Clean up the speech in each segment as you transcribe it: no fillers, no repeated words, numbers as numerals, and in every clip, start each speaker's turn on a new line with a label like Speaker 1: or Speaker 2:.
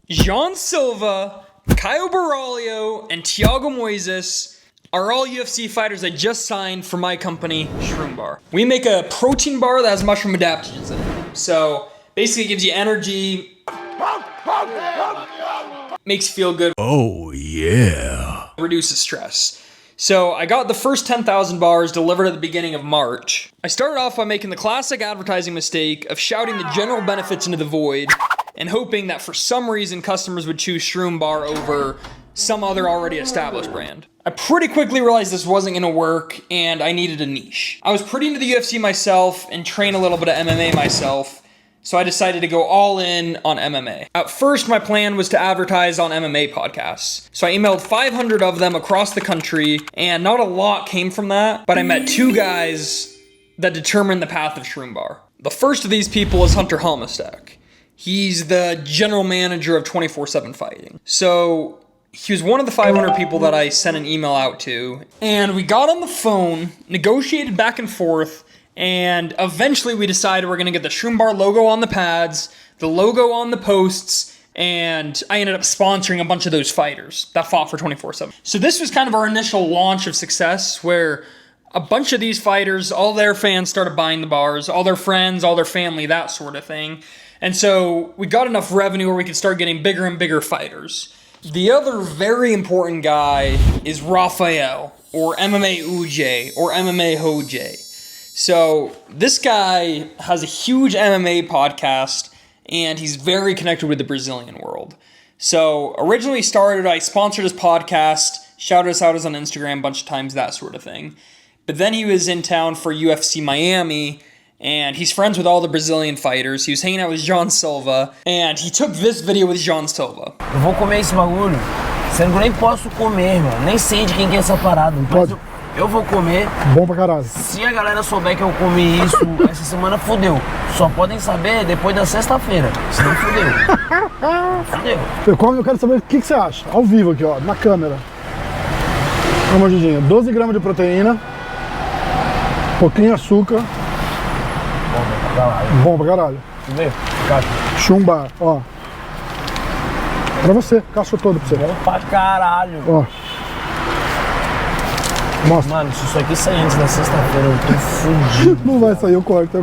Speaker 1: Jean Silva, Caio Baralho, and Thiago Moises are all UFC fighters I just signed for my company, Shroom Bar. We make a protein bar that has mushroom adaptogens in it. So basically it gives you energy, makes you feel good.
Speaker 2: Oh yeah.
Speaker 1: Reduces stress. So I got the first 10,000 bars delivered at the beginning of March. I started off by making the classic advertising mistake of shouting the general benefits into the void and hoping that for some reason customers would choose Shroom Bar over some other already established brand. I pretty quickly realized this wasn't gonna work and I needed a niche. I was pretty into the UFC myself and train a little bit of MMA myself, so I decided to go all in on MMA. At first, my plan was to advertise on MMA podcasts. So I emailed 500 of them across the country, and not a lot came from that, but I met two guys that determined the path of Shroom Bar. The first of these people is Hunter Homostek. He's the general manager of 24/7 Fighting. So he was one of the 500 people that I sent an email out to, and we got on the phone, negotiated back and forth, and eventually we decided we're gonna get the Shroom Bar logo on the pads, the logo on the posts, and I ended up sponsoring a bunch of those fighters that fought for 24/7. So this was kind of our initial launch of success, where a bunch of these fighters, all their fans started buying the bars, all their friends, all their family, that sort of thing. And so we got enough revenue where we could start getting bigger and bigger fighters. The other very important guy is Rafael, or MMA Uj, or MMA Hoj. So this guy has a huge MMA podcast, and he's very connected with the Brazilian world. So originally I sponsored his podcast, shouted us out on Instagram a bunch of times, that sort of thing. But then he was in town for UFC Miami, and he's friends with all the Brazilian fighters. He was hanging out with Jean Silva, and he took this video with Jean Silva.
Speaker 3: Eu vou comer esse bagulho, sendo que eu nem posso comer, irmão. Nem sei de quem que é essa parada. Mas eu vou comer.
Speaker 4: Bom pra caralho.
Speaker 3: Se a galera souber que eu comi isso essa semana, fudeu. Só podem saber depois da sexta-feira. Senão fudeu. Fudeu.
Speaker 4: Eu quero saber o que você acha. Ao vivo aqui, ó, na câmera. Uma mordidinha. 12 gramas de proteína. Pouquinho de açúcar. Bom pra caralho.
Speaker 3: Fudeu. Caixa.
Speaker 4: Shroom Bar, ó. Pra você, caixa toda pra você.
Speaker 3: Bom pra caralho.
Speaker 4: Ó. Mostra.
Speaker 3: Mano, se isso aqui sair antes da sexta-feira, eu tô fudido.
Speaker 4: Não vai sair, eu corto.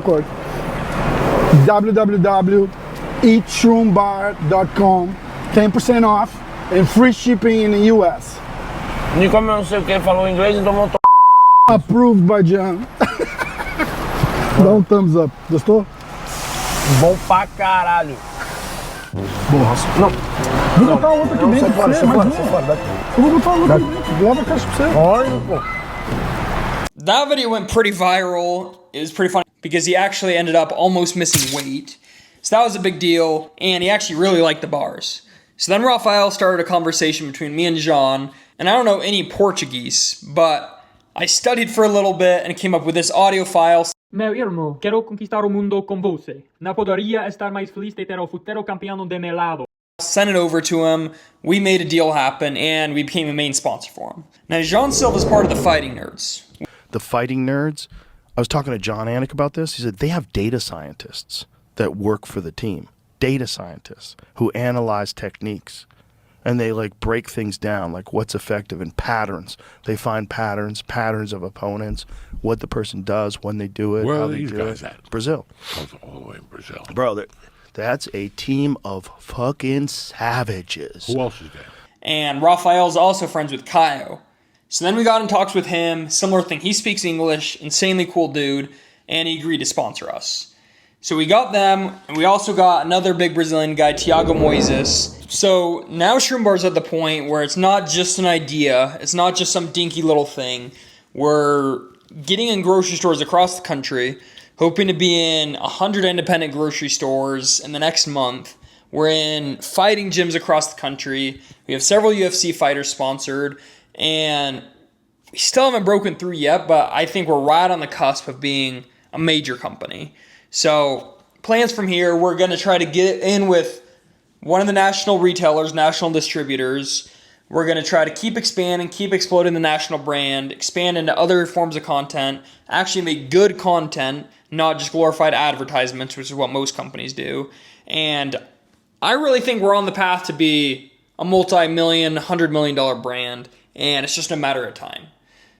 Speaker 4: www.eatshroombar.com 10% off and free shipping in the US.
Speaker 3: E como eu não sei o que falou inglês, então vou
Speaker 4: Approved by Jan. Dá um thumbs up. Gostou?
Speaker 3: Bom pra caralho.
Speaker 4: Boa.
Speaker 3: Não.
Speaker 4: Vou botar outra aqui dentro pra você, mas eu vou botar outra aqui dentro. Leva a caixa pra você.
Speaker 3: Olha, pô.
Speaker 1: That video went pretty viral. It was pretty funny because he actually ended up almost missing weight. So that was a big deal, and he actually really liked the bars. So then Rafael started a conversation between me and Jean, and I don't know any Portuguese, but I studied for a little bit and came up with this audio file.
Speaker 5: Meu irmão, quero conquistar o mundo com você. Não poderia estar mais feliz de ter o futuro campeão de meu lado.
Speaker 1: Sent it over to him, we made a deal happen, and we became a main sponsor for him. Now, Jean Silva is part of the Fighting Nerds.
Speaker 2: The Fighting Nerds, I was talking to John Anik about this. He said they have data scientists that work for the team. Data scientists who analyze techniques. And they like break things down, like what's effective and patterns. They find patterns of opponents, what the person does, when they do it,
Speaker 6: Where
Speaker 2: how
Speaker 6: are
Speaker 2: they
Speaker 6: these
Speaker 2: do
Speaker 6: guys
Speaker 2: it.
Speaker 6: at?
Speaker 2: Brazil.
Speaker 6: All the way in Brazil.
Speaker 2: Bro, that's a team of fucking savages.
Speaker 6: Who else is there?
Speaker 1: And Rafael's also friends with Caio. So then we got in talks with him, similar thing. He speaks English, insanely cool dude, and he agreed to sponsor us. So we got them, and we also got another big Brazilian guy, Thiago Moises. So now Shroom Bar's at the point where it's not just an idea, it's not just some dinky little thing. We're getting in grocery stores across the country, hoping to be in 100 independent grocery stores in the next month. We're in fighting gyms across the country. We have several UFC fighters sponsored, and we still haven't broken through yet, but I think we're right on the cusp of being a major company. So plans from here, we're going to try to get in with one of the national retailers, national distributors. We're going to try to keep expanding, keep exploding the national brand, expand into other forms of content, actually make good content, not just glorified advertisements, which is what most companies do. And I really think we're on the path to be a multi-million, $100 million brand, and it's just a matter of time.